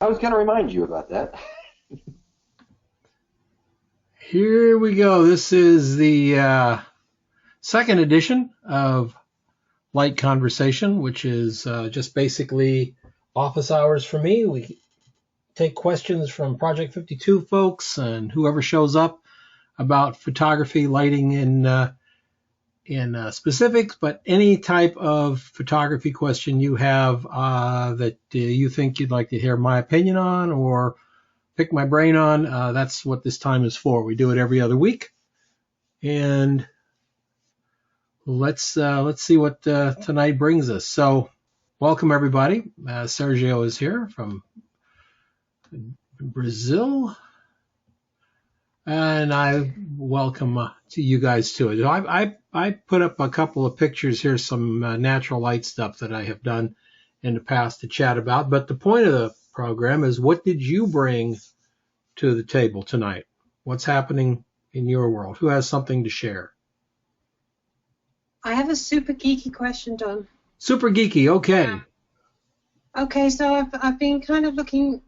I was going to remind you about that. Here we go. This is the second edition of Light Conversation, which is just basically office hours for me. We take questions from Project 52 folks and whoever shows up about photography, lighting in specifics, but any type of photography question you have that you think you'd like to hear my opinion on or pick my brain on, that's what this time is for. We do it every other week, and let's see what tonight brings us. So, welcome everybody. Sergio is here from Brazil, and I welcome to you guys too. I put up a couple of pictures here, some natural light stuff that I have done in the past to chat about. But the point of the program is, what did you bring to the table tonight? What's happening in your world? Who has something to share? I have a super geeky question, Don. Super geeky, okay. Yeah. Okay, so I've been kind of looking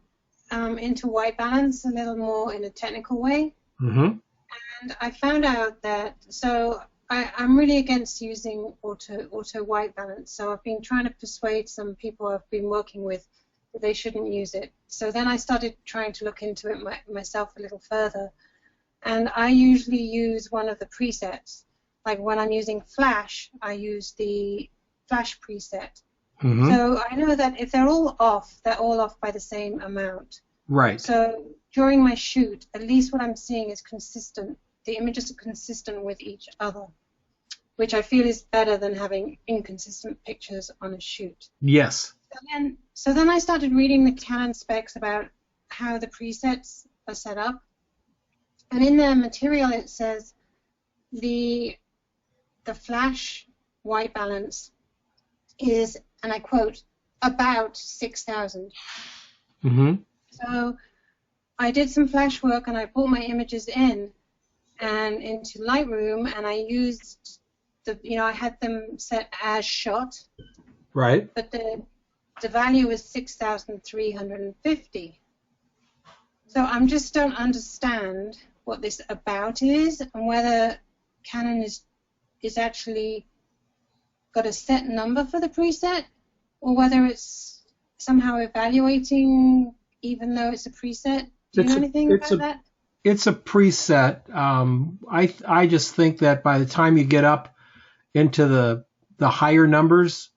into white balance a little more in a technical way. Mm-hmm. And I found out that, so I'm really against using auto white balance. So I've been trying to persuade some people I've been working with that they shouldn't use it. So then I started trying to look into it myself a little further. And I usually use one of the presets. Like when I'm using Flash, I use the Flash preset. Mm-hmm. So I know that if they're all off by the same amount. Right. So during my shoot, at least what I'm seeing is consistent. The images are consistent with each other, which I feel is better than having inconsistent pictures on a shoot. Yes. So then I started reading the Canon specs about how the presets are set up. And in the material it says the Flash white balance is, and I quote, about 6,000. Mm-hmm. So I did some Flash work and I brought my images in and into Lightroom, and I used I had them set as shot. Right. But the value is 6,350. So I just don't understand what this about is and whether Canon is actually got a set number for the preset, or whether it's somehow evaluating even though it's a preset. Do you know anything about that? It's a preset. I just think that by the time you get up into the higher numbers,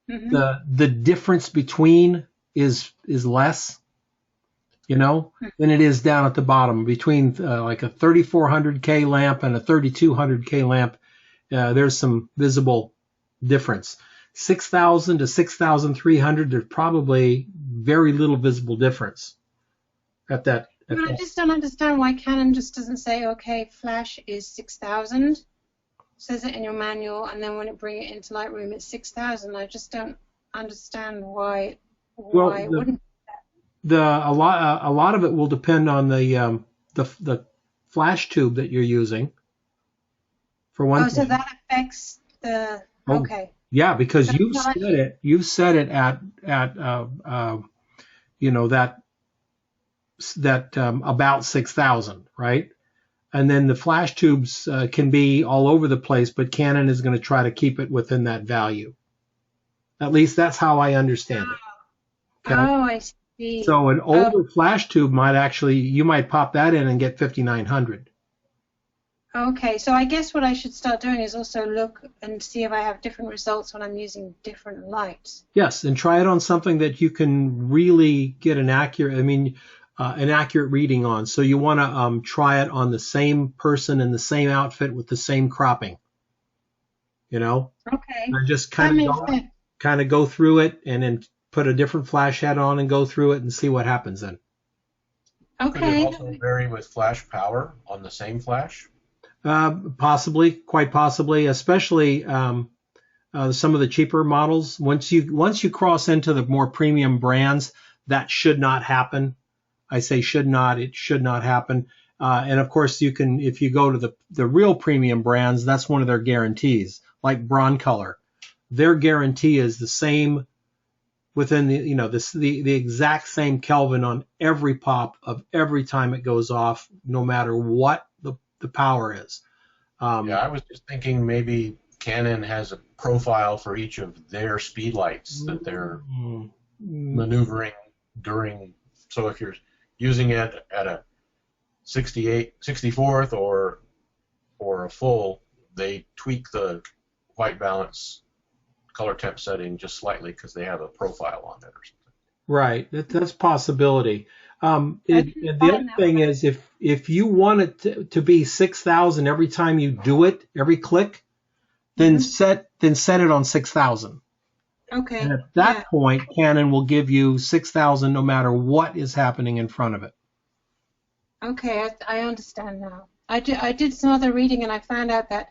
Mm-hmm. the difference between is less, than it is down at the bottom between like a 3400K lamp and a 3200K lamp. There's some visible difference. 6,000 to 6,300, there's probably very little visible difference at that. But I just don't understand why Canon just doesn't say, okay, Flash is 6,000, says it in your manual, and then when it bring it into Lightroom, it's 6,000. I just don't understand why it wouldn't. A lot of it will depend on the flash tube that you're using. For one. Oh, so that affects the. Okay. Yeah, because you've set it at that about 6,000, right? And then the flash tubes can be all over the place, but Canon is going to try to keep it within that value. At least that's how I understand it. Okay? Oh, I see. So an older flash tube you might pop that in and get 5,900. Okay, so I guess what I should start doing is also look and see if I have different results when I'm using different lights. Yes, and try it on something that you can really get an accurate reading on. So you want to try it on the same person in the same outfit with the same cropping. Okay. And just kind of go through it and then put a different flash head on and go through it and see what happens then. Okay. Could it also vary with flash power on the same flash? Possibly, quite possibly, especially some of the cheaper models. Once you cross into the more premium brands, that should not happen. I say should not. It should not happen. And of course, if you go to the real premium brands, that's one of their guarantees, like Broncolor. Their guarantee is the same within the exact same Kelvin on every pop of every time it goes off, no matter what the power is. Yeah, I was just thinking maybe Canon has a profile for each of their speed lights that they're maneuvering during. So if you're using it at a 64th or a full, they tweak the white balance color temp setting just slightly because they have a profile on it or something. Right, that's a possibility. The other thing is if you want it to be 6,000 every time you do it, every click, then set it on 6,000. Okay. And at that point, Canon will give you 6,000 no matter what is happening in front of it. Okay, I understand now. I did some other reading and I found out that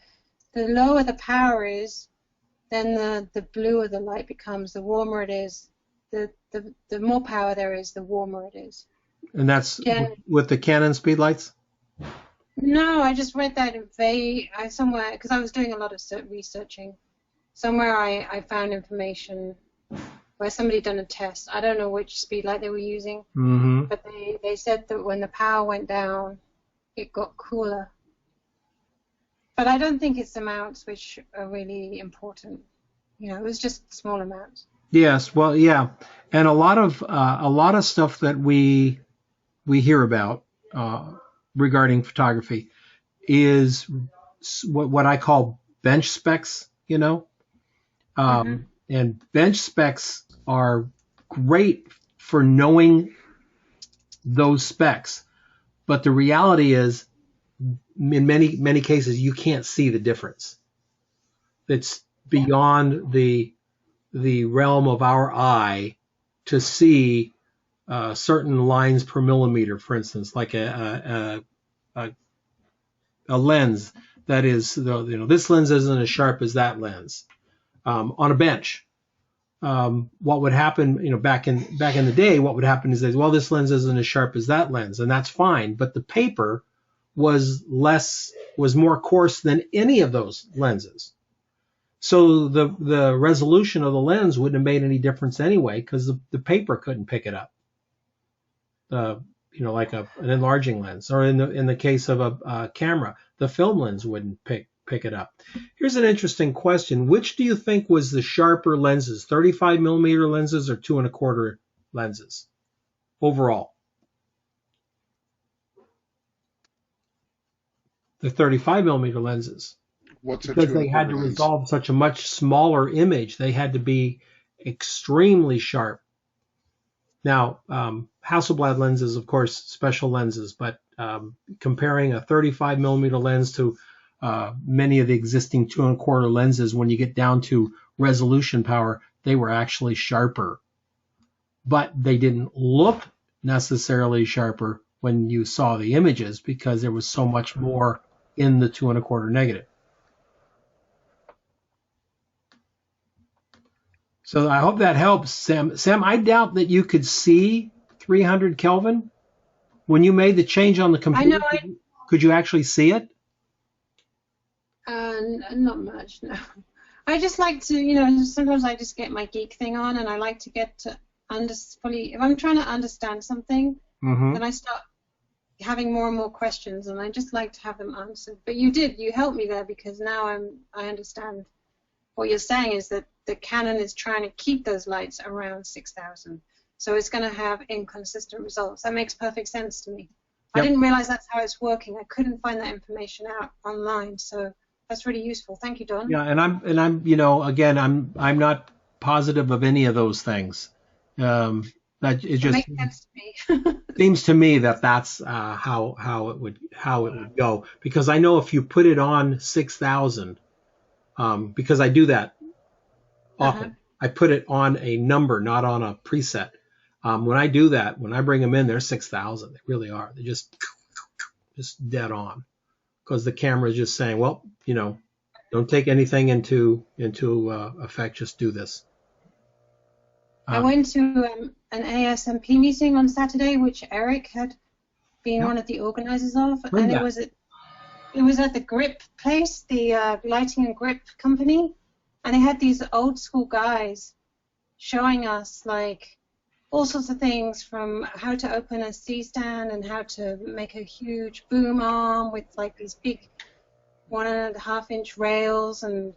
the lower the power is, then the bluer the light becomes, the warmer it is. The more power there is, the warmer it is. And that's with the Canon speed lights? No, I just read that somewhere, because I was doing a lot of researching. Somewhere I found information where somebody done a test. I don't know which speed light they were using, but they said that when the power went down, it got cooler. But I don't think it's amounts which are really important. It was just small amounts. Yes, well, yeah, and a lot of stuff that we hear about regarding photography is what I call bench specs. And bench specs are great for knowing those specs, but the reality is, in many cases, you can't see the difference. It's beyond the realm of our eye to see certain lines per millimeter, for instance, like a lens that is, this lens isn't as sharp as that lens. On a bench, what would happen, back in the day, what would happen is that, well, this lens isn't as sharp as that lens, and that's fine, but the paper was more coarse than any of those lenses. So the resolution of the lens wouldn't have made any difference anyway, because the paper couldn't pick it up. Like an enlarging lens, or in the case of a camera, the film lens wouldn't pick it up. Here's an interesting question: which do you think was the sharper lenses, 35 millimeter lenses or 2 1/4 lenses overall? The 35 millimeter lenses. Because they had to resolve such a much smaller image, they had to be extremely sharp. Now, Hasselblad lenses, of course, special lenses, but comparing a 35 millimeter lens to many of the existing 2 1/4 lenses, when you get down to resolution power, they were actually sharper. But they didn't look necessarily sharper when you saw the images, because there was so much more in the 2 1/4 negative. So I hope that helps, Sam. Sam, I doubt that you could see 300 Kelvin when you made the change on the computer. Could you actually see it? Not much, no. I just like to, sometimes I just get my geek thing on, and I like to get to if I'm trying to understand something, then I start having more and more questions, and I just like to have them answered. But you helped me there, because now I understand. What you're saying is that the Canon is trying to keep those lights around 6,000. So it's going to have inconsistent results. That makes perfect sense to me. Yep. I didn't realize that's how it's working. I couldn't find that information out online. So that's really useful. Thank you, Don. Yeah, and I'm again, I'm not positive of any of those things. That it just makes sense to me. seems to me that that's how it would go, because I know if you put it on 6,000, because I do that often. I put it on a number, not on a preset. When I do that, when I bring them in, they're 6,000. They really are. They're just dead on, because the camera is just saying, well, don't take anything into effect. Just do this. I went to an ASMP meeting on Saturday, which Eric had been one of the organizers of, and it was at the Grip place, the lighting and grip company, and they had these old school guys showing us like all sorts of things, from how to open a C-stand and how to make a huge boom arm with like these big 1.5-inch rails. And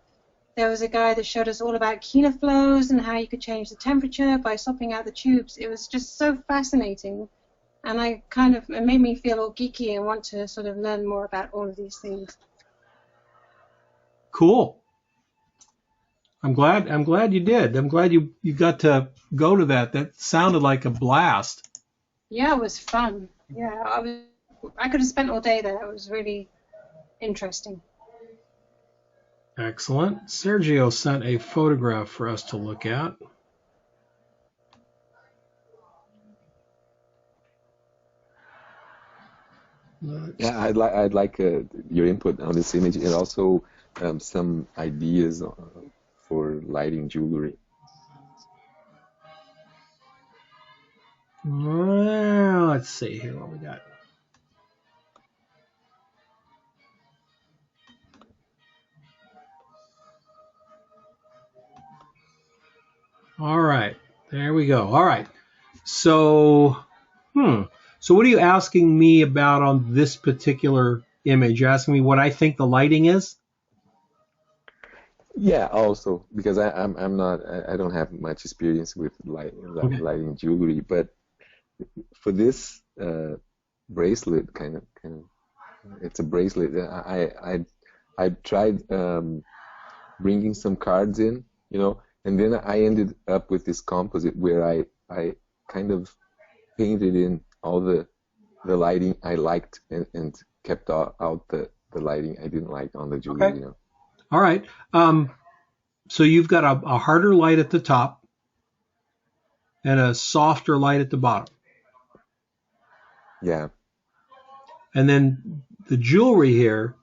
there was a guy that showed us all about Kina flows and how you could change the temperature by swapping out the tubes. It was just so fascinating, and it made me feel all geeky and want to sort of learn more about all of these things. Cool. I'm glad you did. I'm glad you got to go to that. That sounded like a blast. Yeah, it was fun. Yeah, I could have spent all day there. It was really interesting. Excellent. Sergio sent a photograph for us to look at. Yeah, I'd like your input on this image, and also some ideas for lighting jewelry. Well, let's see here what we got. All right, there we go. All right, so what are you asking me about on this particular image? You're asking me what I think the lighting is? Yeah, also because I don't have much experience with lighting jewelry, but for this bracelet kind of it's a bracelet. I tried bringing some cards in, and then I ended up with this composite where I kind of painted in all the lighting I liked and kept out the lighting I didn't like on the jewelry. Okay. All right. So you've got a harder light at the top and a softer light at the bottom. Yeah. And then the jewelry here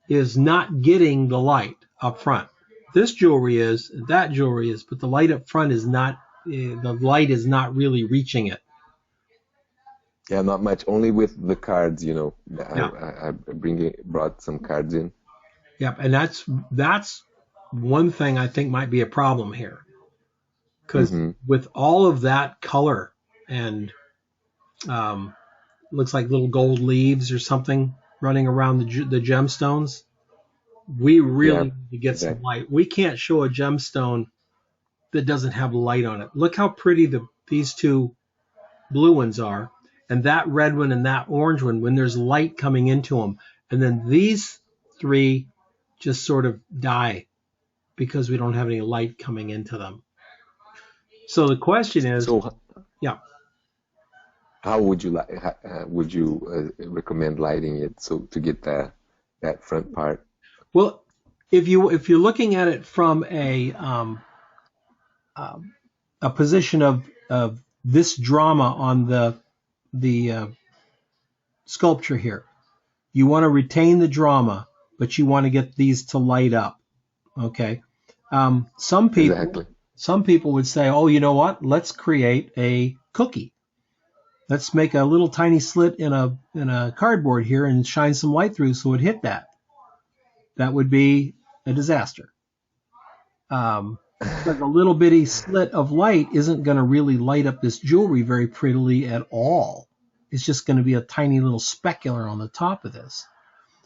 is not getting the light up front. This jewelry is, that jewelry is, but the light up front is not, the light is not really reaching it. Yeah, not much. Only with the cards, Yeah. I brought some cards in. Yep, and that's one thing I think might be a problem here, because with all of that color and looks like little gold leaves or something running around the gemstones, we really need to get some light. We can't show a gemstone that doesn't have light on it. Look how pretty these two blue ones are, and that red one and that orange one when there's light coming into them. And then these three just sort of die because we don't have any light coming into them. So the question is, how would you recommend lighting it to get that front part? Well, if you're looking at it from a position of this drama on the sculpture here, you want to retain the drama, but you want to get these to light up. Okay. Some people would say, oh, you know what? Let's create a cookie. Let's make a little tiny slit in a cardboard here and shine some light through so it hit that. That would be a disaster. But a little bitty slit of light isn't going to really light up this jewelry very prettily at all. It's just going to be a tiny little specular on the top of this.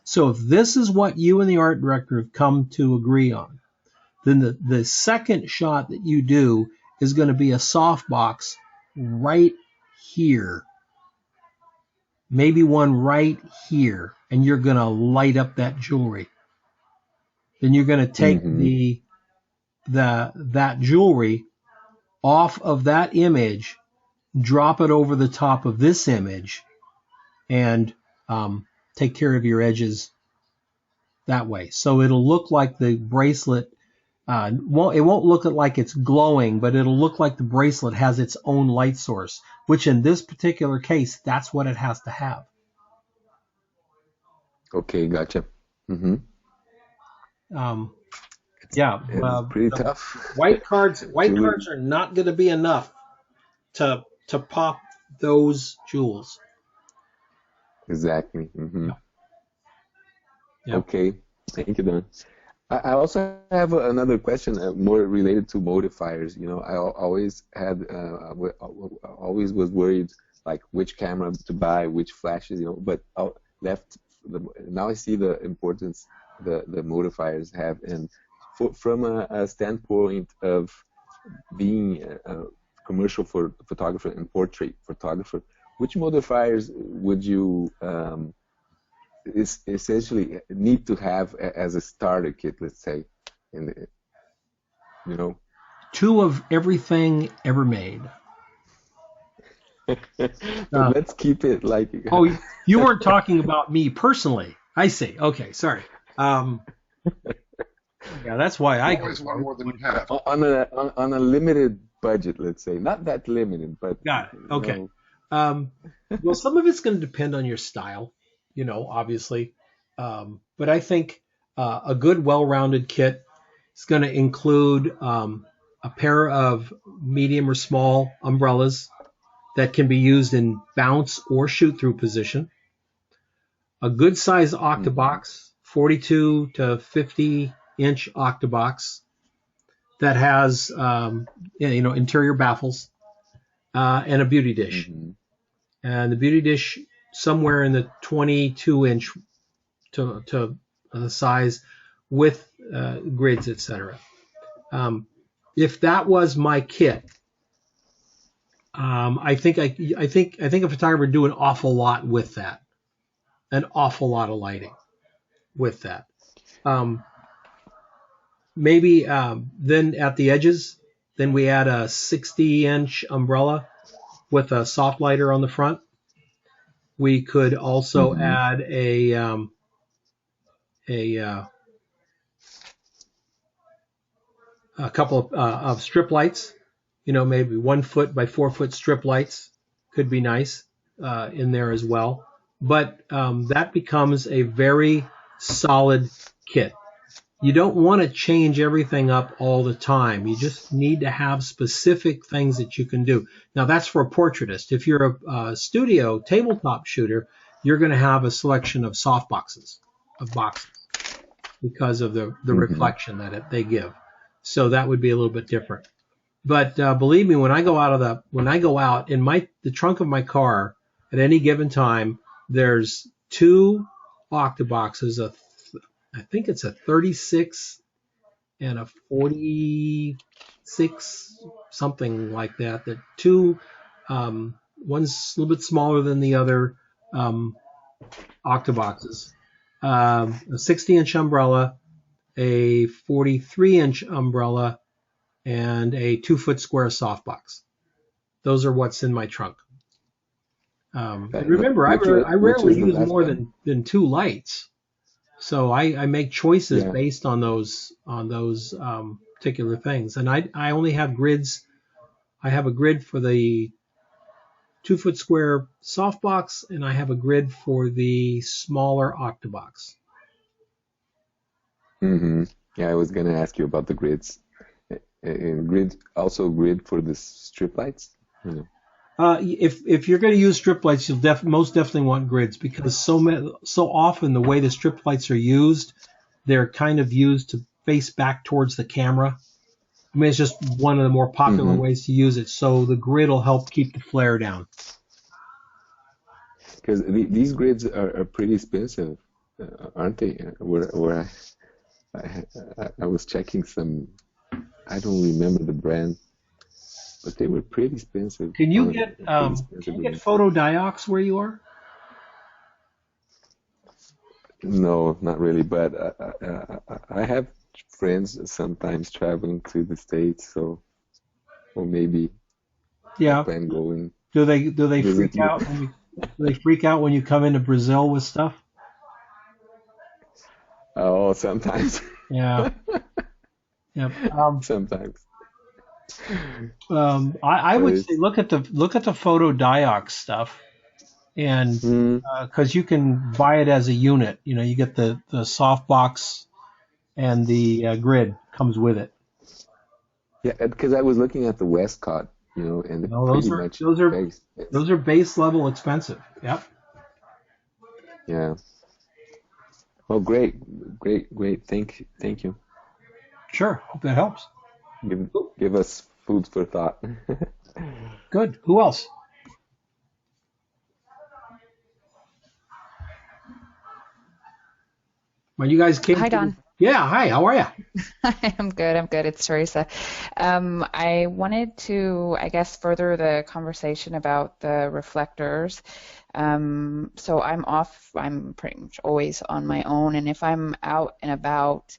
So if this is what you and the art director have come to agree on, then the second shot that you do is going to be a softbox right here. Maybe one right here, and you're going to light up that jewelry. Then you're going to take that jewelry off of that image, drop it over the top of this image, and take care of your edges that way. So it'll look like the bracelet. It won't look like it's glowing, but it'll look like the bracelet has its own light source, which in this particular case, that's what it has to have. Okay, gotcha. It's pretty tough. White cards are not going to be enough to pop those jewels. Exactly. Yep. Okay, thank you, Don. I also have another question, more related to modifiers. You know, always had, always was worried like which camera to buy, which flashes. You know, but now I see the importance the modifiers have, and from a standpoint of being a commercial photographer and portrait photographer, which modifiers would you is essentially need to have as a starter kit, let's say, in the, you know? 2 of everything ever made. Let's keep it like. Oh, you weren't talking about me personally. I see. Okay, sorry. Yeah, that's why I always one more than you have. On a limited budget, let's say, not that limited, but. Got it. Okay. Well, some of it's going to depend on your style, you know, obviously. But I think a good, well-rounded kit is going to include a pair of medium or small umbrellas that can be used in bounce or shoot-through position, a good-size octabox, 42 to 50-inch octabox that has, you know, interior baffles, and a beauty dish. Mm-hmm. And the beauty dish somewhere in the 22-inch to size with grids, etc. If that was my kit, I think a photographer would do an awful lot with that, an awful lot of lighting with that. Maybe then at the edges, then we add a 60-inch umbrella with a soft lighter on the front. We could also add a couple of strip lights, you know, maybe 1 foot by 4 foot strip lights could be nice in there as well. But that becomes a very solid kit. You don't want to change everything up all the time. You just need to have specific things that you can do. Now, that's for a portraitist. If you're a studio tabletop shooter, you're going to have a selection of soft boxes, because of the reflection that they give. So that would be a little bit different. But believe me, when I go out in the trunk of my car at any given time, there's 2 octaboxes, I think it's a 36 and a 46, something like that. The 2, one's a little bit smaller than the other octaboxes. A 60-inch umbrella, a 43-inch umbrella, and a 2-foot square softbox. Those are what's in my trunk. And remember, I rarely use more than 2 lights. So I make choices based on those particular things. And I only have grids. I have a grid for the 2-foot square softbox, and I have a grid for the smaller octabox. Mm-hmm. Yeah, I was going to ask you about the grids. Grid for the strip lights? You know. If you're going to use strip lights, you'll most definitely want grids, because so often the way the strip lights are used, they're kind of used to face back towards the camera. I mean, it's just one of the more popular ways to use it. So the grid will help keep the flare down. Because these grids are pretty expensive, aren't they? Where I was checking some, I don't remember the brand, but they were pretty expensive. Can you get photodiox where you are? No, not really. But I have friends sometimes traveling to the States, or maybe plan going. Do they freak out? Do they freak out when you come into Brazil with stuff? Oh, sometimes. Yeah. Yep. Sometimes. I would say look at the photodiox stuff, and because you can buy it as a unit. You know, you get the softbox and the grid comes with it. Yeah, because I was looking at the Westcott, you know, and those are base level expensive. Yep. Yeah. Well, great. Thank you. Sure. Hope that helps. Give us food for thought. Good. Who else? Well, you guys came. Hi, Don. Yeah. Hi. How are you? I'm good. I'm good. It's Teresa. I wanted to, I guess, further the conversation about the reflectors. So I'm pretty much always on my own, and if I'm out and about,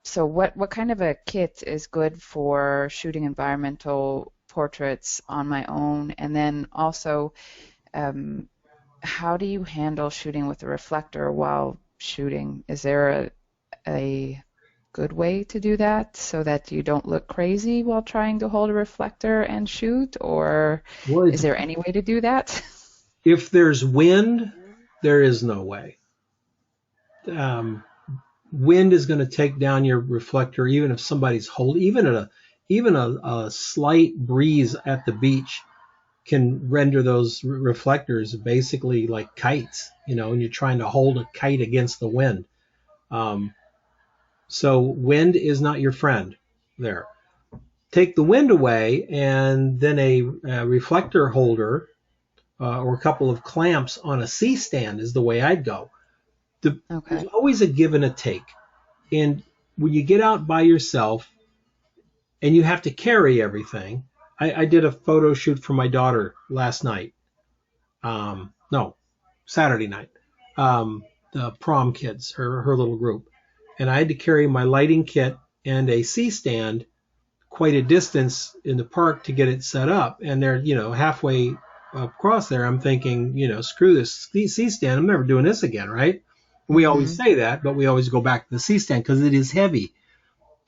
so what kind of a kit is good for shooting environmental portraits on my own? And then also, how do you handle shooting with a reflector while shooting? Is there a good way to do that so that you don't look crazy while trying to hold a reflector and shoot, or is there any way to do that? If there's wind, there is no way. Wind is going to take down your reflector, even if somebody's holding, even a slight breeze at the beach can render those reflectors basically like kites, and you're trying to hold a kite against the wind. So wind is not your friend there. Take the wind away, and then a reflector holder or a couple of clamps on a C-stand is the way I'd go. Okay. There's always a give and a take. And when you get out by yourself and you have to carry everything, I did a photo shoot for my daughter last night. Saturday night. The prom kids, her little group. And I had to carry my lighting kit and a C-stand quite a distance in the park to get it set up. And they're, halfway across there, I'm thinking, screw this C-stand. I'm never doing this again, right? We always say that, but we always go back to the C-stand because it is heavy.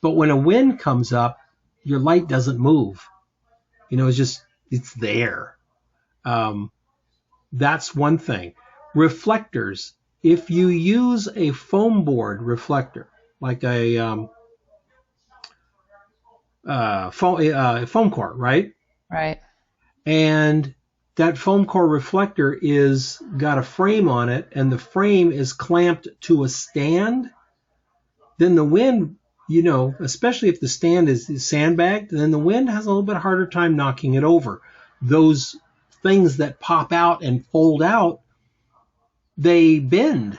But when a wind comes up, your light doesn't move. It's there. That's one thing. Reflectors. If you use a foam board reflector, like a foam core, right? Right. And that foam core reflector is got a frame on it, and the frame is clamped to a stand, then the wind, especially if the stand is sandbagged, then the wind has a little bit harder time knocking it over. Those things that pop out and fold out, they bend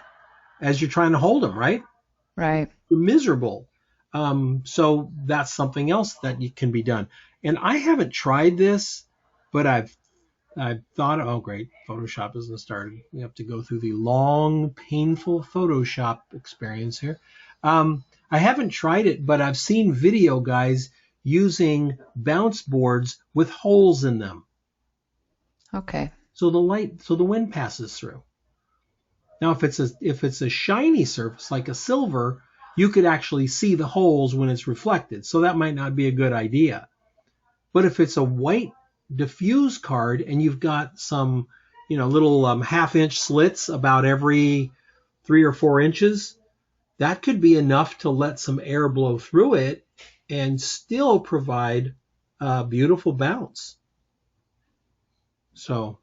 as you're trying to hold them, right? Right. You're miserable. So that's something else that can be done. And I haven't tried this, but I've thought, oh great, Photoshop isn't started. We have to go through the long, painful Photoshop experience here. I haven't tried it, but I've seen video guys using bounce boards with holes in them. Okay. So the wind passes through. Now, if it's a shiny surface like a silver, you could actually see the holes when it's reflected. So that might not be a good idea. But if it's a white diffuse card and you've got some, little half-inch slits about every 3 or 4 inches, that could be enough to let some air blow through it and still provide a beautiful bounce. So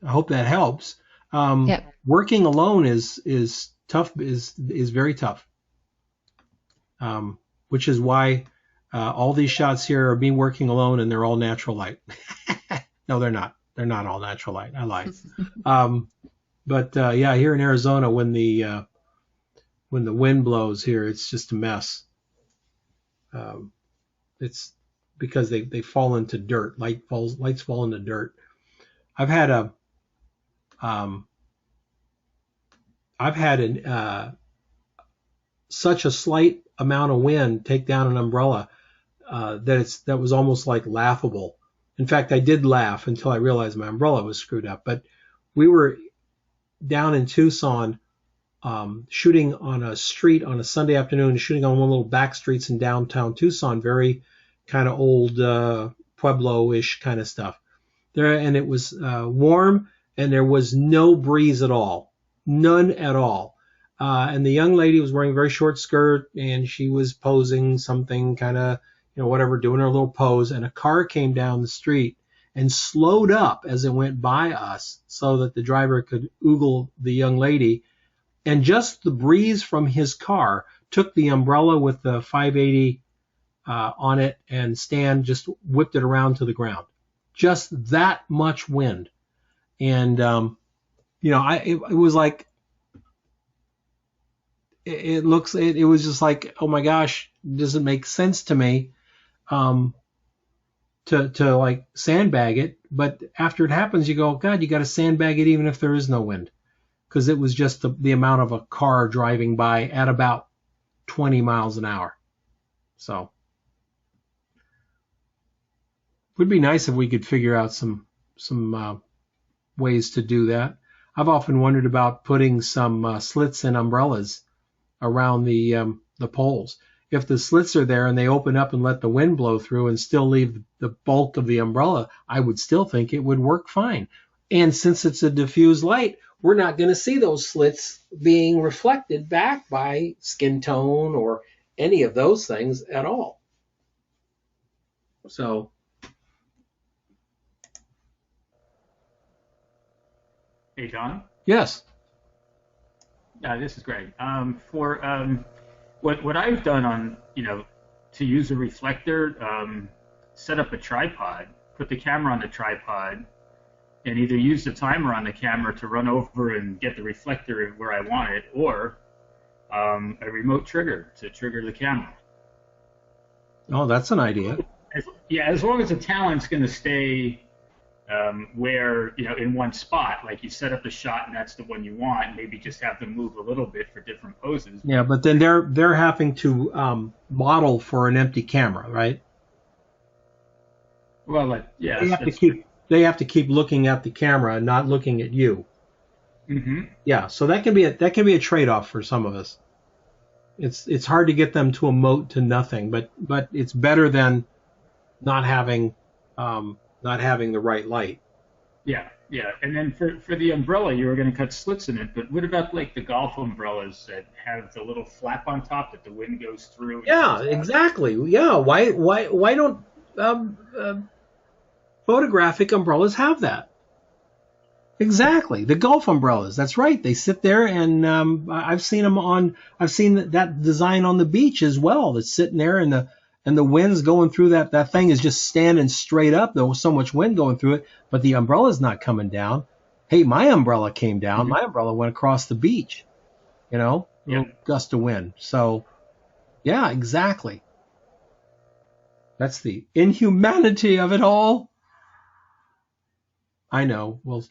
I hope that helps. Yep. Working alone is tough, is very tough, which is why all these shots here are me working alone, and they're all natural light. No, they're not. They're not all natural light. I lied. But here in Arizona, when the wind blows here, it's just a mess. It's because they fall into dirt. Lights fall into dirt. I've had such a slight amount of wind take down an umbrella that was almost like laughable. In fact, I did laugh until I realized my umbrella was screwed up. But we were down in Tucson shooting on a street on a Sunday afternoon, shooting on one of the little back streets in downtown Tucson, very kind of old Pueblo-ish kind of stuff. And it was warm, and there was no breeze at all, none at all. And the young lady was wearing a very short skirt, and she was posing something kind of, whatever, doing her little pose. And a car came down the street and slowed up as it went by us so that the driver could oogle the young lady. and just the breeze from his car took the umbrella with the 580 on it and stand, just whipped it around to the ground. Just that much wind. And, it was like, it was just like, oh my gosh, it doesn't make sense to me to like sandbag it. But after it happens, you go, God, you got to sandbag it even if there is no wind. Because it was just the amount of a car driving by at about 20 miles an hour. So it would be nice if we could figure out some ways to do that. I've often wondered about putting some slits in umbrellas around the poles. If the slits are there and they open up and let the wind blow through and still leave the bulk of the umbrella, I would still think it would work fine. And since it's a diffused light, we're not going to see those slits being reflected back by skin tone or any of those things at all. So, hey, John. yes. This is great. What I've done on, to use a reflector, set up a tripod, put the camera on the tripod, and either use the timer on the camera to run over and get the reflector where I want it, or a remote trigger to trigger the camera. Oh, that's an idea. As long as the talent's going to stay where, in one spot, like you set up a shot and that's the one you want, maybe just have them move a little bit for different poses. Yeah, but then they're having to model for an empty camera, right? Well, they have to keep looking at the camera and not looking at you. Mm-hmm. Yeah, so that can be a trade-off for some of us. It's hard to get them to emote to nothing, but it's better than not having the right light. Yeah. And then for the umbrella, you were going to cut slits in it, but what about like the golf umbrellas that have the little flap on top that the wind goes through? Yeah, exactly. Yeah, why don't photographic umbrellas have that? Exactly, the golf umbrellas. That's right. They sit there, and I've seen that design on the beach as well. That's sitting there, and the wind's going through that thing is just standing straight up. There was so much wind going through it, but the umbrella's not coming down. Hey, my umbrella came down. Mm-hmm. My umbrella went across the beach. Little gust of wind. So, yeah, exactly. That's the inhumanity of it all. I know. We'll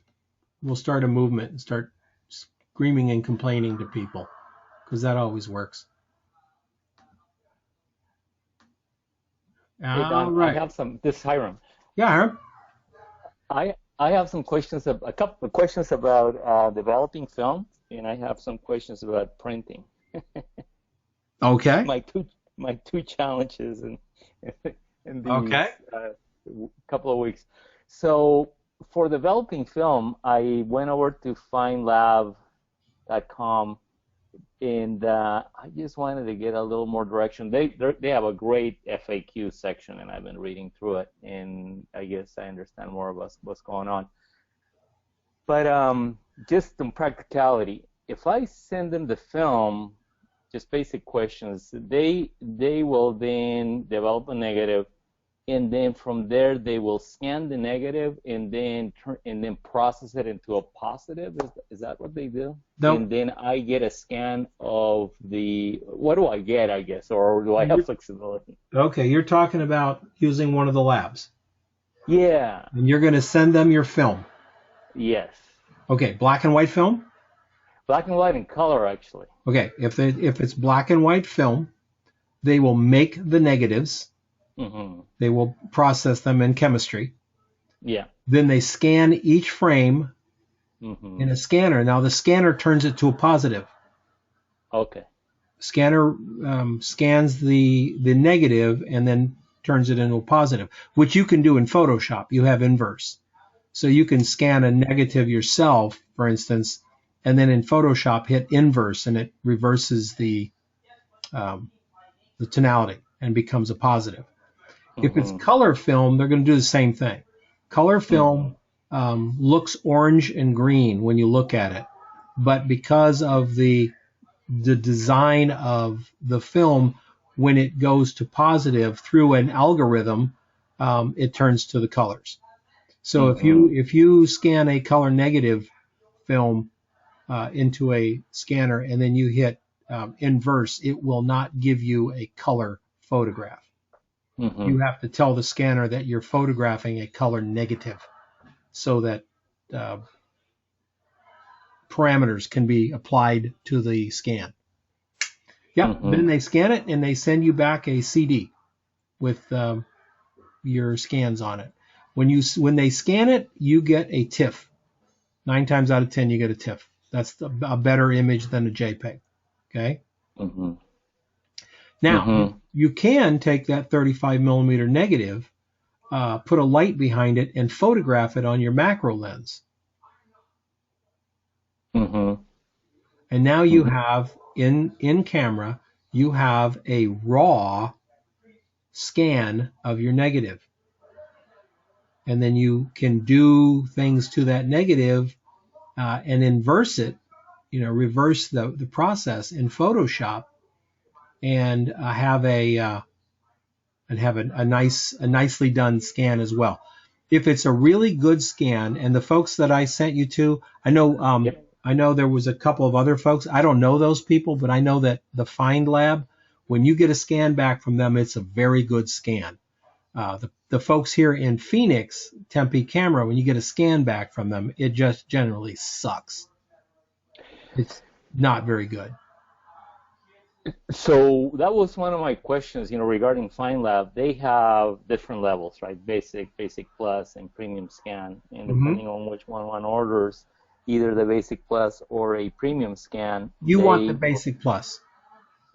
start a movement and start screaming and complaining to people, because that always works. Hey, Don, right. I have some. This is Hiram. Yeah, Hiram. I have some questions. A couple of questions about developing film, and I have some questions about printing. Okay. My two challenges in these couple of weeks. So for developing film, I went over to FindLab.com, and I just wanted to get a little more direction. They have a great FAQ section, and I've been reading through it, and I guess I understand more about what's going on. But just some practicality, if I send them the film, just basic questions, they will then develop a negative, and then from there they will scan the negative and then process it into a positive. Is that what they do? No. And then I get a scan of what do I get, I guess, or do I have flexibility? Okay, you're talking about using one of the labs. Yeah. And you're going to send them your film. Yes. Okay, black and white film? Black and white and color, actually. Okay, if it's black and white film, they will make the negatives. Mm-hmm. They will process them in chemistry. Yeah. Then they scan each frame in a scanner. Now the scanner turns it to a positive. Okay. Scanner scans the negative and then turns it into a positive, which you can do in Photoshop. You have inverse. So you can scan a negative yourself, for instance, and then in Photoshop hit inverse, and it reverses the tonality and becomes a positive. If it's color film, they're going to do the same thing. Color film looks orange and green when you look at it. but because of the design of the film, when it goes to positive through an algorithm, it turns to the colors. So if you scan a color negative film into a scanner and then you hit inverse, it will not give you a color photograph. You have to tell the scanner that you're photographing a color negative so that parameters can be applied to the scan. Yeah, then they scan it and they send you back a CD with your scans on it. When they scan it, you get a TIFF. 9 times out of 10, you get a TIFF. That's a better image than a JPEG. Okay. Now you can take that 35 millimeter negative, put a light behind it, and photograph it on your macro lens. And now you have in camera, you have a raw scan of your negative. And then you can do things to that negative and inverse it, reverse the process in Photoshop and have a nicely done scan as well. If it's a really good scan, and the folks that I sent you to, I know there was a couple of other folks. I don't know those people, but I know that the Find Lab, when you get a scan back from them, it's a very good scan. The folks here in Phoenix, Tempe Camera, when you get a scan back from them, it just generally sucks. It's not very good. So that was one of my questions, regarding FindLab. They have different levels, right? Basic Plus, and Premium Scan. And depending on which one orders, either the Basic Plus or a Premium Scan. You want the Basic Plus.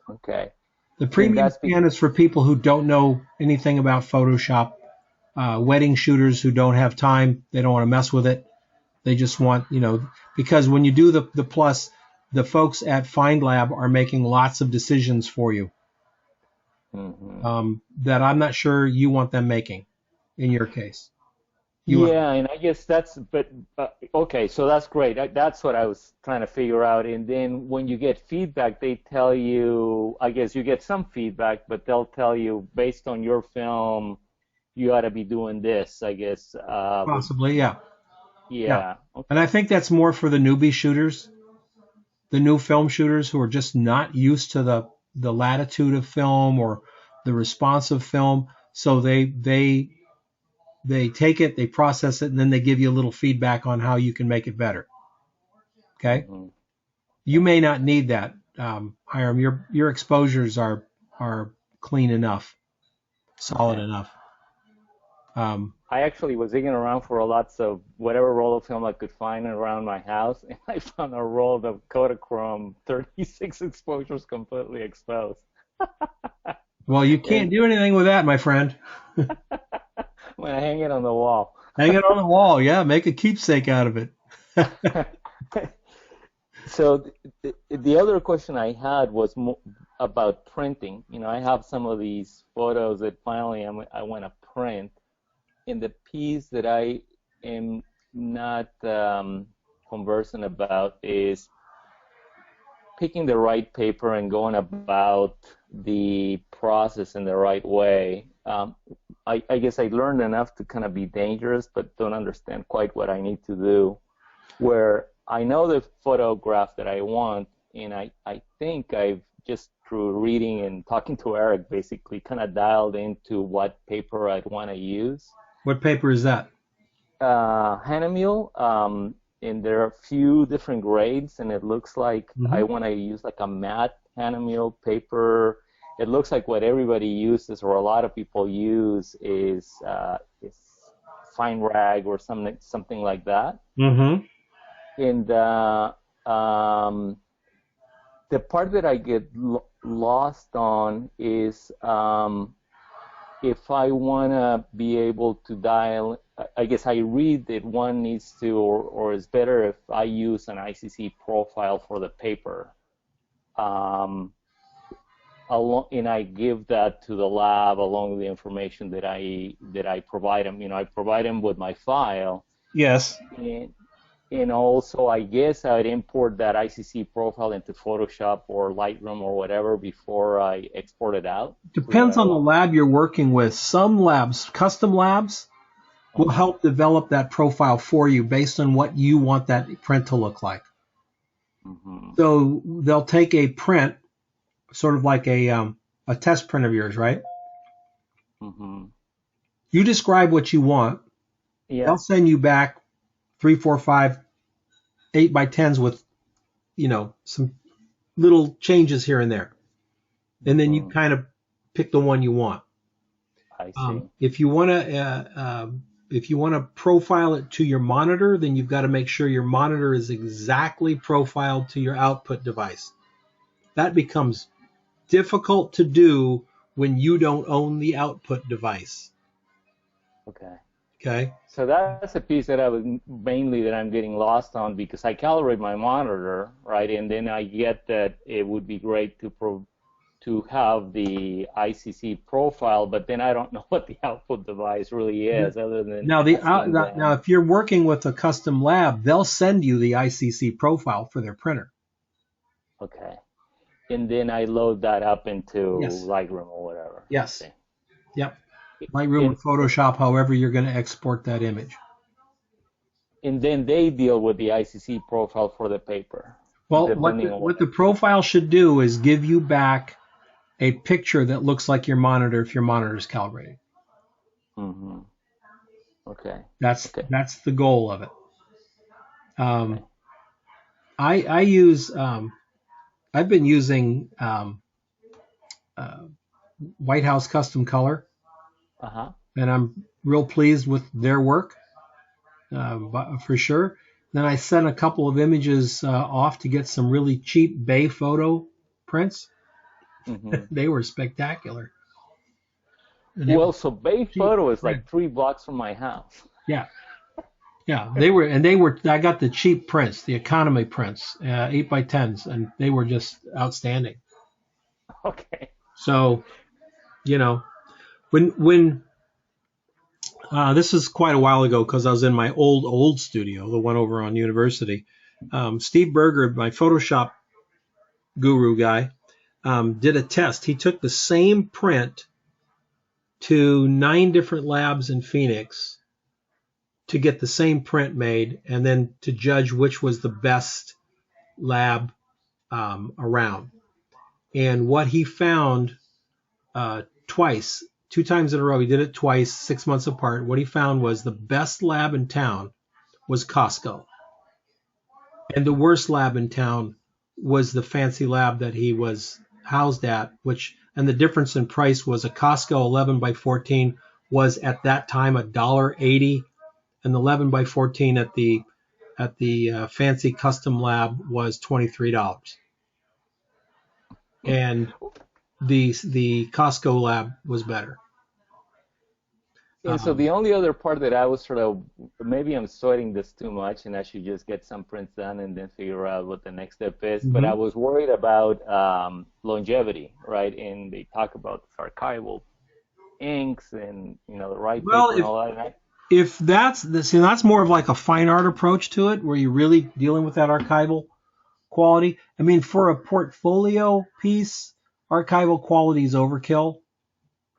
Okay. The Premium Scan is for people who don't know anything about Photoshop, wedding shooters who don't have time. They don't want to mess with it. They just want, because when you do the Plus, the folks at FindLab are making lots of decisions for you that I'm not sure you want them making in your case. And I guess okay, so that's great. That's what I was trying to figure out. And then when you get feedback, they tell you, I guess you get some feedback, but they'll tell you, based on your film, you ought to be doing this, I guess. Possibly, yeah. Yeah. Okay. And I think that's more for the newbie shooters, the new film shooters who are just not used to the latitude of film or the response of film. So they take it, they process it, and then they give you a little feedback on how you can make it better. Okay? You may not need that, Hiram. Your exposures are clean enough, solid enough. I actually was digging around for lots of whatever roll of film I could find around my house, and I found a roll of Kodachrome 36 exposures completely exposed. Well, you can't do anything with that, my friend. I'm going to hang it on the wall. Hang it on the wall, yeah. Make a keepsake out of it. So the other question I had was about printing. I have some of these photos that finally I want to print. And the piece that I am not conversant about is picking the right paper and going about the process in the right way. I guess I learned enough to kind of be dangerous, but don't understand quite what I need to do. Where I know the photograph that I want, and I think I've just through reading and talking to Eric basically kind of dialed into what paper I'd want to use. What paper is that? Hahnemühle, and there are a few different grades, and it looks like I want to use like a matte Hahnemühle paper. It looks like what everybody uses, or a lot of people use, is fine rag or something like that. And the part that I get lost on is if I want to be able to dial, I guess I read that one needs to, or is better if I use an ICC profile for the paper. And I give that to the lab along with the information that I provide them. I provide them with my file. Yes. And also, I guess I'd import that ICC profile into Photoshop or Lightroom or whatever before I export it out. Depends on the lab you're working with. Some labs, custom labs, will help develop that profile for you based on what you want that print to look like. Mm-hmm. So they'll take a print, sort of like a test print of yours, right? Mm-hmm. You describe what you want. Yeah. They'll send you back 3, 4, 5, 8 by 10s with, some little changes here and there. And then you kind of pick the one you want. I see. If you want to profile it to your monitor, then you've got to make sure your monitor is exactly profiled to your output device. That becomes difficult to do when you don't own the output device. Okay. So that's a piece that I'm getting lost on, because I calibrate my monitor, right? And then I get that it would be great to have the ICC profile, but then I don't know what the output device really is, other than now if you're working with a custom lab, they'll send you the ICC profile for their printer. Okay. And then I load that up into Yes. Lightroom or whatever. Yes. Okay. Yep. Lightroom or Photoshop, however you're going to export that image. And then they deal with the ICC profile for the paper. Well, what the profile should do is give you back a picture that looks like your monitor if your monitor is calibrated. Mm-hmm. Okay. That's the goal of it. I use I've been using White House Custom Color, and I'm real pleased with their work, for sure. Then I sent a couple of images off to get some really cheap Bay Photo prints. Mm-hmm. They were spectacular. Well, so Bay Photo is like 3 blocks from my house. Yeah. Yeah, they were. I got the cheap prints, the economy prints, 8 by 10s, and they were just outstanding. Okay. So, when this is quite a while ago, because I was in my old studio, the one over on University. Steve Berger, my Photoshop guru guy, did a test. He took the same print to 9 different labs in Phoenix to get the same print made, and then to judge which was the best lab around. And what he found twice, 2 times in a row, he did it twice, 6 months apart. What he found was the best lab in town was Costco. And the worst lab in town was the fancy lab that he was housed at, and the difference in price was a Costco 11 by 14 was at that time $1.80. And the 11 by 14 at the fancy custom lab was $23. And the Costco lab was better. And so the only other part that I was maybe I'm sweating this too much and I should just get some prints done and then figure out what the next step is. Mm-hmm. But I was worried about longevity, right? And they talk about archival inks and, the right paper and all that. If that's more of like a fine art approach to it, where you're really dealing with that archival quality. I mean, for a portfolio piece, archival quality is overkill.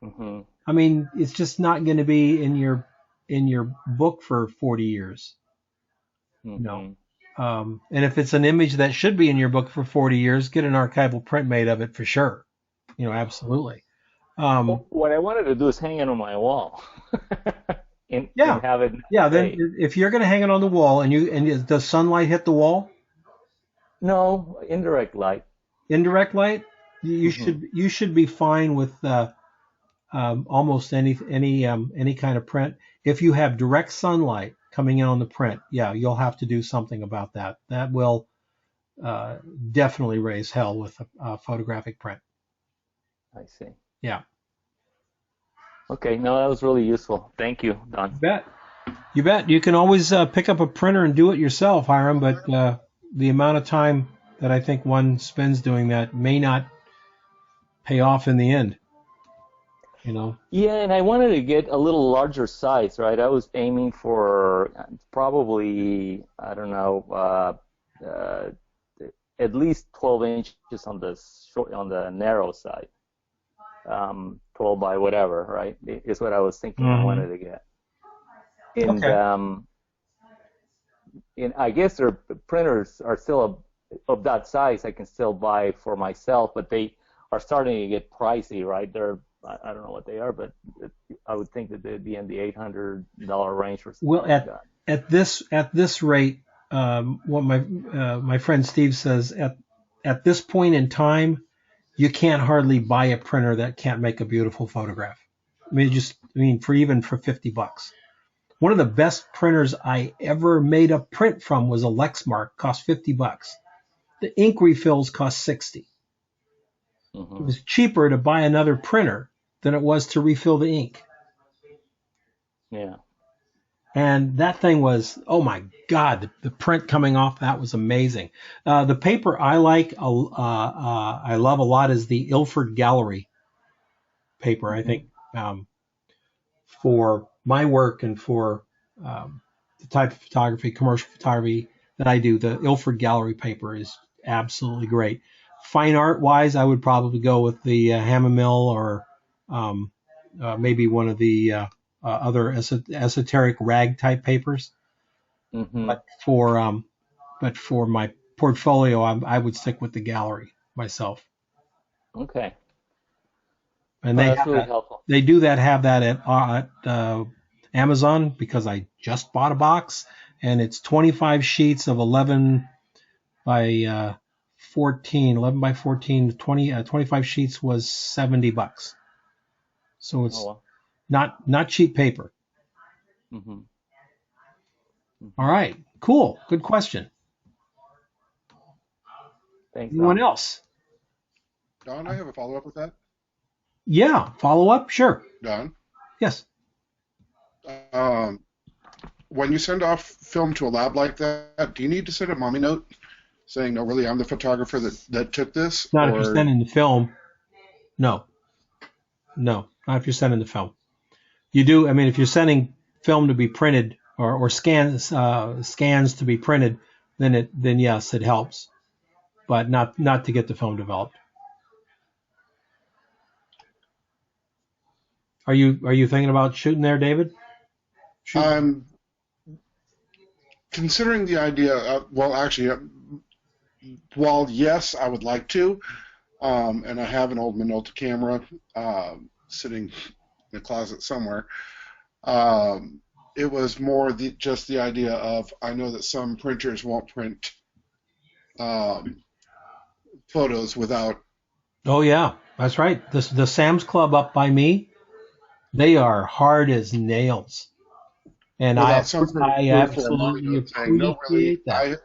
Mm-hmm. I mean, it's just not going to be in your book for 40 years. Mm-hmm. No. And if it's an image that should be in your book for 40 years, get an archival print made of it for sure. Absolutely. What I wanted to do is hang it on my wall. And have it. Yeah. Then if you're going to hang it on the wall, and does sunlight hit the wall? No, indirect light. Indirect light. You should be fine with almost any kind of print. If you have direct sunlight coming in on the print, you'll have to do something about that. That will definitely raise hell with a photographic print. I see. Yeah. Okay, no, that was really useful. Thank you, Don. You bet. You can always pick up a printer and do it yourself, Hiram, but the amount of time that I think one spends doing that may not pay off in the end. you know. Yeah, and I wanted to get a little larger size, right? I was aiming for probably, I don't know, at least 12 inches on the narrow side. 12 by whatever, right? Is what I was thinking I wanted to get. And Okay. and I guess their printers are still of that size. I can still buy for myself, but they are starting to get pricey, right? I don't know what they are, but I would think that they'd be in the $800 range or something Well, like that. at this rate, what my friend Steve says, at this point in time, you can't hardly buy a printer that can't make a beautiful photograph. I mean, for $50. One of the best printers I ever made a print from was a Lexmark, cost $50. The ink refills cost $60. It was cheaper to buy another printer than it was to refill the ink. Yeah. And that thing was, oh my God, the print coming off that was amazing. The paper I like, I love a lot is the Ilford Gallery paper. I think for my work and for the type of photography, commercial photography that I do, the Ilford Gallery paper is absolutely great. Fine art wise, I would probably go with the Hammermill or maybe one of the other esoteric rag type papers. But for my portfolio, I would stick with the Gallery myself. Okay. And that's really helpful. They do have that at Amazon because I just bought a box, and it's 25 sheets of 11 by 14, 11 by 14, 25 sheets was $70. So it's not cheap paper. All right, cool, good question. Thanks. Anyone else? Don, I have a follow-up with that. Yeah, follow up, sure. Don? Yes. When you send off film to a lab like that, do you need to send a mommy note saying, "No, really, I'm the photographer that took this"? Not if you're sending the film. No, not if you're sending the film. You do. I mean, if you're sending film to be printed or scans to be printed, then yes, it helps, but not to get the film developed. Are you thinking about shooting there, David? I'm considering the idea. Well, actually, while yes, I would like to, and I have an old Minolta camera sitting in a closet somewhere. It was more just the idea of, I know that some printers won't print photos without. Oh yeah, that's right. The Sam's Club up by me, they are hard as nails, and I absolutely appreciate that.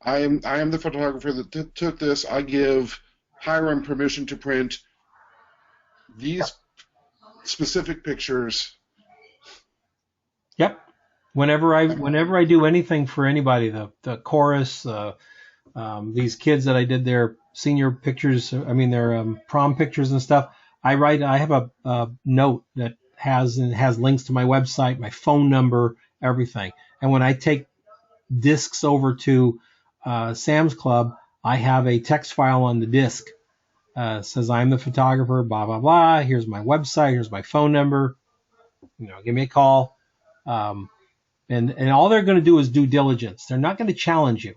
I am the photographer that took this. I give Hiram permission to print these specific pictures. Yep. Whenever I do anything for anybody, the chorus, these kids that I did their senior pictures, their prom pictures and stuff, I have a note that has links to my website, my phone number, everything. And when I take discs over to Sam's Club, I have a text file on the disc. Says I'm the photographer, blah blah blah. Here's my website. Here's my phone number. Give me a call. And all they're going to do is due diligence. They're not going to challenge you.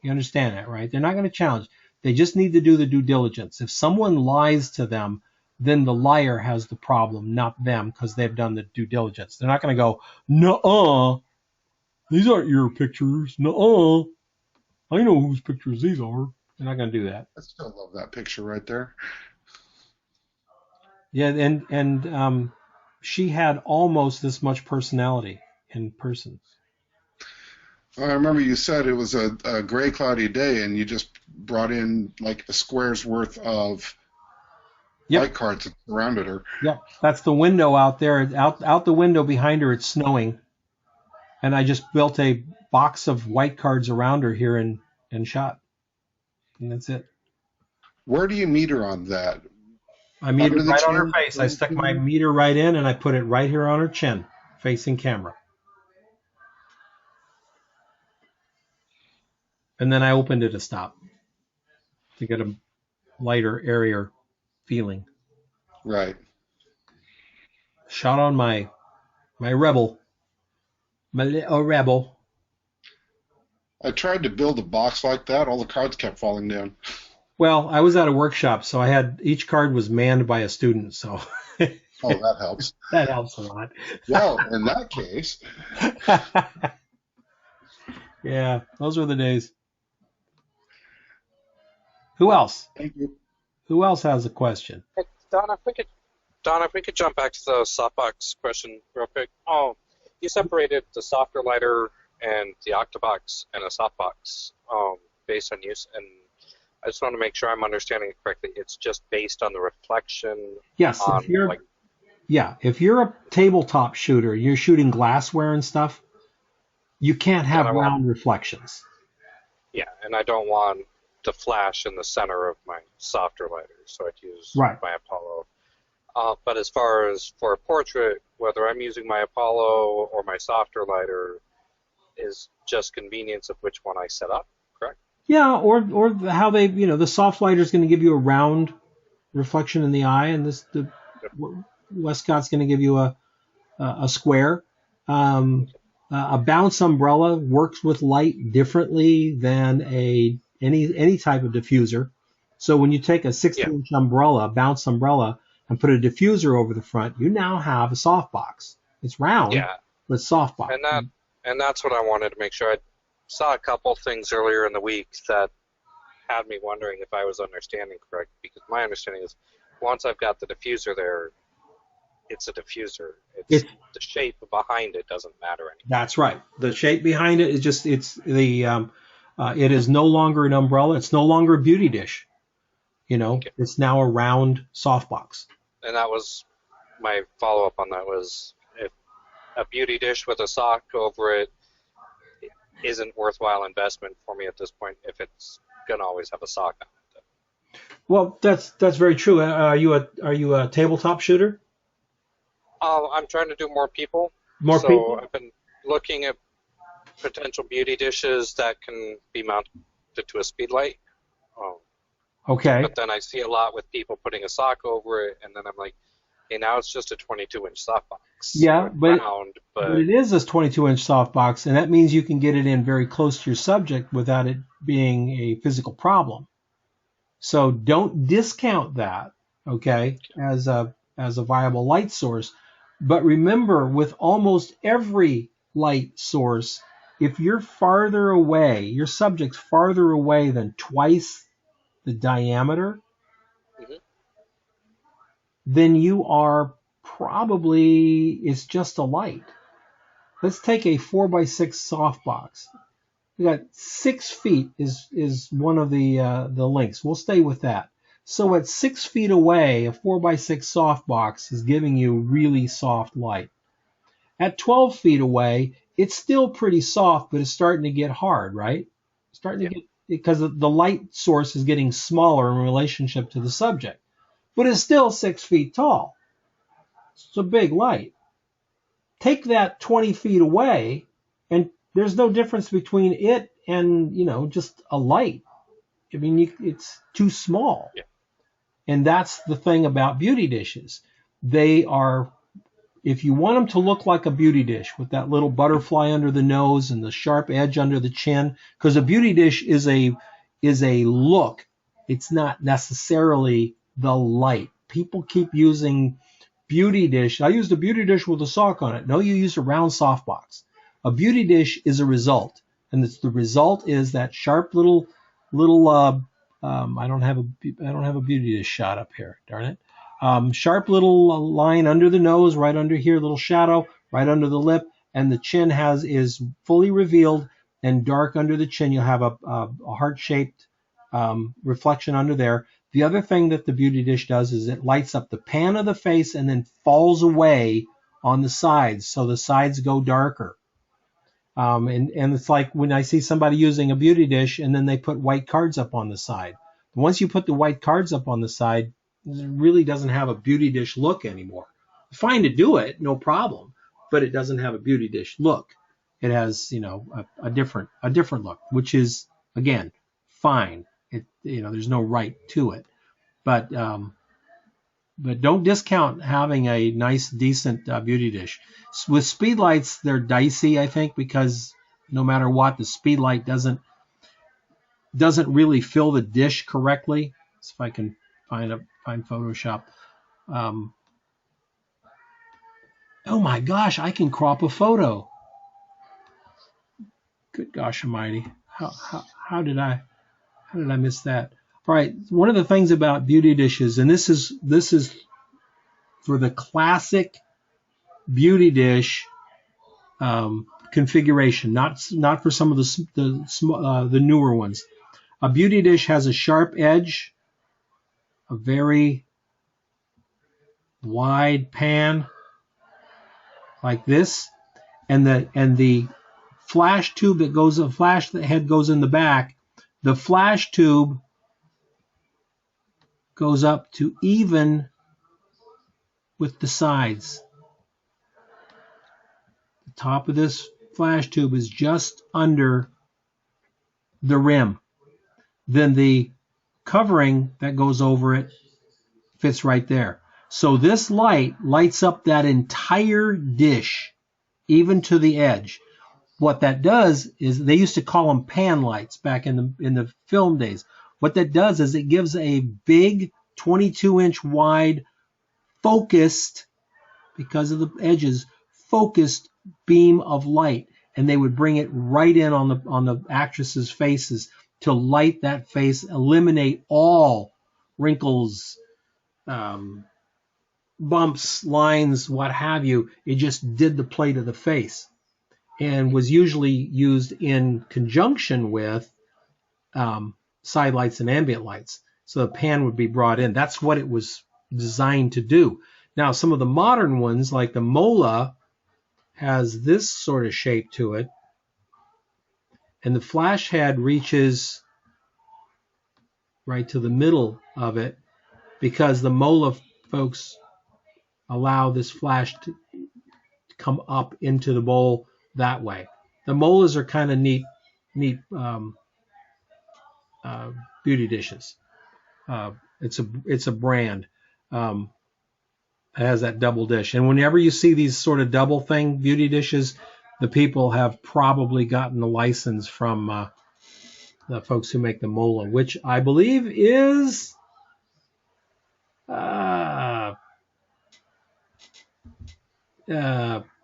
You understand that, right? They're not going to challenge. They just need to do the due diligence. If someone lies to them, then the liar has the problem, not them, because they've done the due diligence. They're not going to go, nuh-uh, these aren't your pictures. Nuh-uh, I know whose pictures these are. They're not going to do that. I still love that picture right there. Yeah, and she had almost this much personality in person. I remember you said it was a gray, cloudy day, and you just brought in like a square's worth of light cards that surrounded her. Yeah, that's the window out there. Out the window behind her, it's snowing, and I just built a box of white cards around her here and shot, and that's it. Where do you meet her on that? I metered Under the right on her chin. face. I stuck my meter right in, and I put it right here on her chin, facing camera. And then I opened it a stop to get a lighter, airier feeling. Right. Shot on my Rebel. My little Rebel. I tried to build a box like that. All the cards kept falling down. Well, I was at a workshop, so I had each card was manned by a student, so Oh, that helps. that helps a lot. Well, in that case, Yeah, those were the days. Who else? thank you. Who else has a question? Hey, Donna, if we could jump back to the softbox question real quick. Oh, you separated the softer lighter and the octobox and a softbox based on use, and I just want to make sure I'm understanding it correctly. It's just based on the reflection. Yes, On, if you're a tabletop shooter, you're shooting glassware and stuff, you can't have round reflections. Yeah, and I don't want to flash in the center of my softer lighter, so I'd use Right. my Apollo. But as far as for a portrait, whether I'm using my Apollo or my softer lighter is just convenience of which one I set up, correct? Yeah, or how they, the soft lighter is going to give you a round reflection in the eye, and the Westcott's going to give you a square. A bounce umbrella works with light differently than any type of diffuser. So when you take a 60-inch umbrella, bounce umbrella, and put a diffuser over the front, you now have a softbox. It's round, but softbox. And that's what I wanted to make sure. I saw a couple things earlier in the week that had me wondering if I was understanding correct, because my understanding is once I've got the diffuser there, it's a diffuser. It's the shape behind it doesn't matter anymore. That's right. The shape behind it is just it is no longer an umbrella. It's no longer a beauty dish. It's now a round softbox. And that was my follow-up on that was if a beauty dish with a sock over it isn't worthwhile investment for me at this point if it's going to always have a sock on it. Well, that's very true. Are you a tabletop shooter? I'm trying to do more people. People? I've been looking at potential beauty dishes that can be mounted to a speed light. Okay. But then I see a lot with people putting a sock over it, and then I'm like, hey, now it's just a 22-inch softbox. Yeah, but it is a 22-inch softbox, and that means you can get it in very close to your subject without it being a physical problem. So don't discount that, okay, as a viable light source. But remember, with almost every light source, if you're farther away, your subject's farther away than twice the diameter, then you are probably, it's just a light. Let's take a 4x6 softbox. We got 6 feet is one of the lengths. We'll stay with that. So at 6 feet away, a 4x6 softbox is giving you really soft light. At 12 feet away, it's still pretty soft, but it's starting to get hard, right? Starting to get, because the light source is getting smaller in relationship to the subject. But it's still 6 feet tall. It's a big light. Take that 20 feet away, and there's no difference between it and, just a light. I mean, it's too small. Yeah. And that's the thing about beauty dishes. They are, if you want them to look like a beauty dish with that little butterfly under the nose and the sharp edge under the chin, because a beauty dish is a look. It's not necessarily the light. People keep using beauty dish. I used a beauty dish with a sock on it. No, you used a round softbox. A beauty dish is a result, and the result is that sharp little. I don't have a beauty dish shot up here. Darn it. Sharp little line under the nose, right under here, little shadow, right under the lip, and the chin is fully revealed and dark under the chin. You'll have a heart-shaped reflection under there. The other thing that the beauty dish does is it lights up the pan of the face and then falls away on the sides, so the sides go darker. And it's like when I see somebody using a beauty dish and then they put white cards up on the side. Once you put the white cards up on the side, It really doesn't have a beauty dish look anymore. Fine to do it, no problem, but it doesn't have a beauty dish look. It has, a different look, which is, again, fine. There's no right to it, but don't discount having a nice, decent beauty dish. With speedlights, they're dicey, I think, because no matter what, the speedlight doesn't really fill the dish correctly. So if I can find Photoshop. Oh my gosh, I can crop a photo. Good gosh almighty. How did I miss that? All right, one of the things about beauty dishes, and this is for the classic beauty dish configuration, not for some of the newer ones. A beauty dish has a sharp edge, a very wide pan like this, and the flash tube that goes, a flash head goes in the back. The flash tube goes up to even with the sides. The top of this flash tube is just under the rim. Then the covering that goes over it fits right there. So this light lights up that entire dish, even to the edge. What that does is, they used to call them pan lights back in the film days. What that does is it gives a big 22-inch wide focused, because of the edges, focused beam of light, and they would bring it right in on the actresses' faces to light that face, eliminate all wrinkles, bumps, lines, what have you. It just did the plate of the face, and was usually used in conjunction with side lights and ambient lights. So the pan would be brought in. That's what it was designed to do. Now, some of the modern ones, like the Mola, has this sort of shape to it, and the flash head reaches right to the middle of it, because the Mola folks allow this flash to come up into the bowl that way. The Molas are kind of neat beauty dishes. It's a brand. It has that double dish, and whenever you see these sort of double thing beauty dishes, the people have probably gotten the license from the folks who make the Mola, which I believe is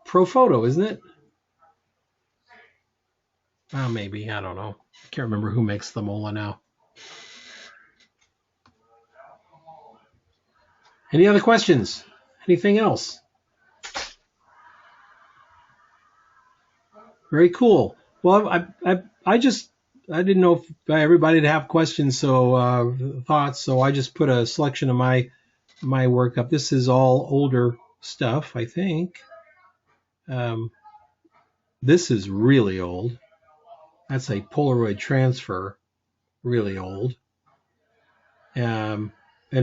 Profoto, isn't it? Well, maybe, I don't know. I can't remember who makes the Mola now. Any other questions? Anything else? Very cool. Well, I didn't know if everybody would have questions, so thoughts. So I just put a selection of my work up. This is all older stuff, I think. This is really old. That's a Polaroid transfer, really old. And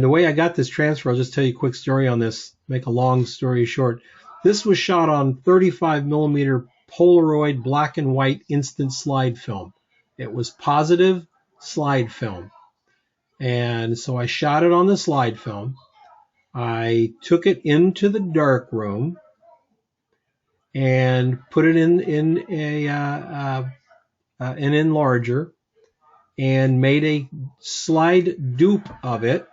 the way I got this transfer, I'll just tell you a quick story on this, make a long story short. This was shot on 35 millimeter Polaroid black and white instant slide film. It was positive slide film. And so I shot it on the slide film. I took it into the dark room and put it in an enlarger and made a slide dupe of it.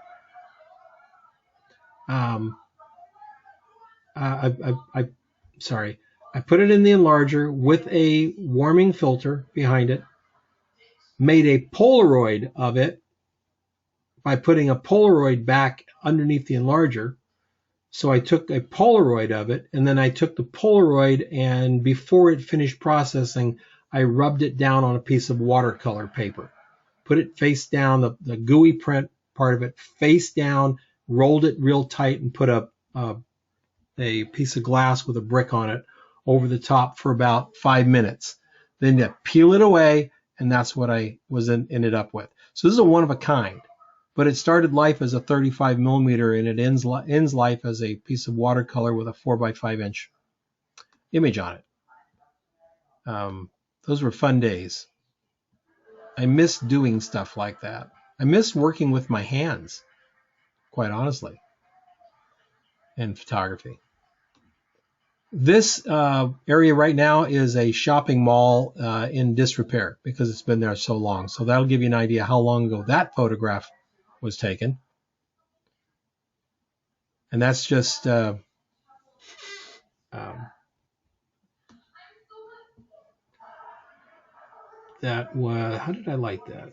I put it in the enlarger with a warming filter behind it, made a Polaroid of it by putting a Polaroid back underneath the enlarger. So I took a Polaroid of it, and then I took the Polaroid, and before it finished processing, I rubbed it down on a piece of watercolor paper. Put it face down, the gooey print part of it face down, rolled it real tight, and put a piece of glass with a brick on it over the top for about 5 minutes. Then you peel it away, and that's what I ended up with. So this is a one of a kind. but it started life as a 35 millimeter and it ends life as a piece of watercolor with a 4x5 inch image on it. Those were fun days. I miss doing stuff like that. I miss working with my hands, quite honestly, in photography. This area right now is a shopping mall in disrepair because it's been there so long. So that'll give you an idea how long ago that photograph was taken. And that's just that was, how did I light that?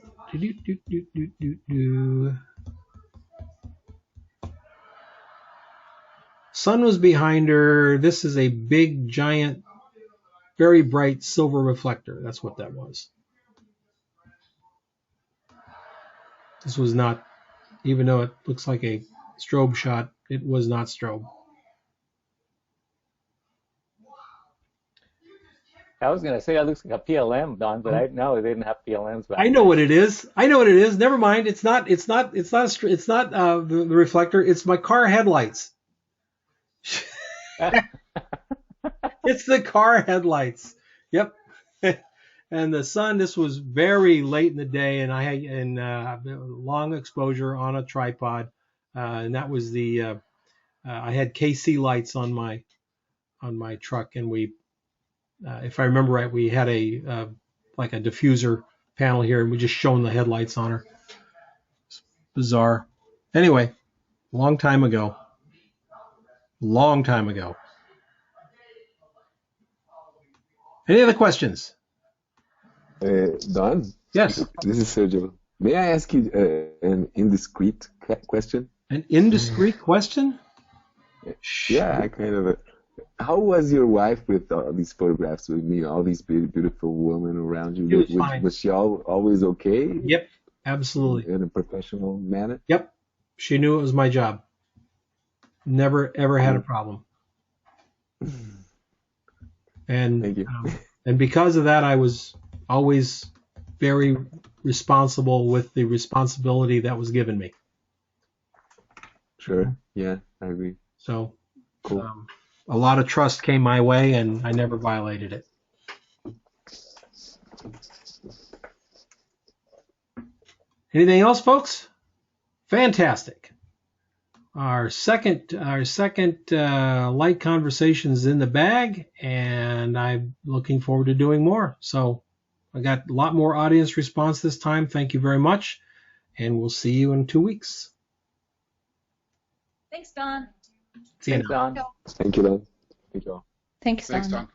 Sun was behind her. This is a big, giant, very bright silver reflector. That's what that was. This was not, even though it looks like a strobe shot, it was not strobe. I was gonna say that looks like a PLM, Don, but no, it didn't have PLMs back. I know what it is. Never mind. It's not the reflector. It's my car headlights. It's the car headlights. Yep. And the sun. This was very late in the day, and I had long exposure on a tripod, and that was the. I had KC lights on my truck, and we. If I remember right, we had like a diffuser panel here, and we just shone the headlights on her. It's bizarre. Anyway, long time ago. Any other questions? Don? Yes. This is Sergio. May I ask you an indiscreet question? An indiscreet question? Yeah, kind of. How was your wife with all these photographs with me, all these beautiful women around you? She was fine. Was she always okay? Yep, absolutely. In a professional manner? Yep. She knew it was my job. Never, ever had a problem. And, thank you. And because of that, I was always very responsible with the responsibility that was given me. Sure. Yeah, I agree. So, cool. A lot of trust came my way, and I never violated it. Anything else, folks? Fantastic. Our second light conversation is in the bag, and I'm looking forward to doing more. So I got a lot more audience response this time. Thank you very much, and we'll see you in 2 weeks. Thanks, Don. See you Thanks, Don. Thank you, Don. Thank you all. Thanks, Don. Thanks, Don.